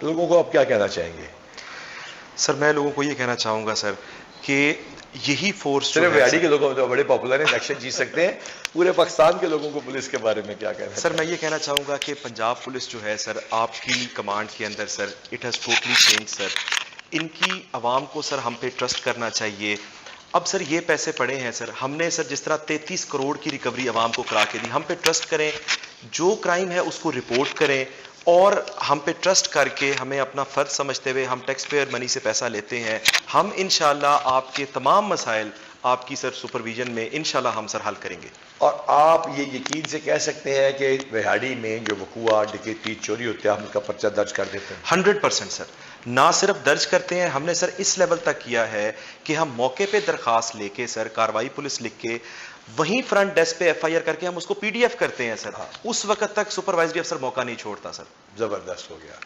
लोगों को आप क्या कहना चाहेंगे? सर मैं लोगों को ये कहना चाहूँगा सर कि यही फोर्स जो सिर्फ है रिहाड़ी सर, के लोग तो बड़े पॉपुलर हैं, इलेक्शन जीत सकते हैं, पूरे पाकिस्तान के लोगों को पुलिस के बारे में क्या कहना सर मैं चाहेंगे? ये कहना चाहूँगा कि पंजाब पुलिस जो है सर आपकी कमांड के अंदर sir, it has totally change sir. इनकी आवाम को सर हम पे ट्रस्ट करना चाहिए। अब सर ये पैसे पड़े हैं सर, हमने सर जिस तरह 33 करोड़ की रिकवरी आवाम को करा के दी, हम पे ट्रस्ट करें, जो क्राइम है उसको रिपोर्ट करें और हम पे ट्रस्ट करके हमें अपना फ़र्ज समझते हुए हम टैक्स पेयर मनी से पैसा लेते हैं। हम इंशाल्लाह आपके तमाम मसाइल आपकी सर सुपरविजन में इंशाल्लाह हम सर हल करेंगे। और आप ये यकीन से कह सकते हैं कि रिहाड़ी में जो वकूआ, डकैती, चोरी होते हैं, हम उनका पर्चा दर्ज कर देते हैं? 100% सर, ना सिर्फ दर्ज करते हैं, हमने सर इस लेवल तक किया है कि हम मौके पे दरखास्त लेके सर, कार्रवाई पुलिस लिख के वहीं फ्रंट डेस्क पे एफआईआर करके हम उसको पीडीएफ करते हैं सर। हाँ। उस वक्त तक सुपरवाइजरी अफसर मौका नहीं छोड़ता सर। जबरदस्त हो गया।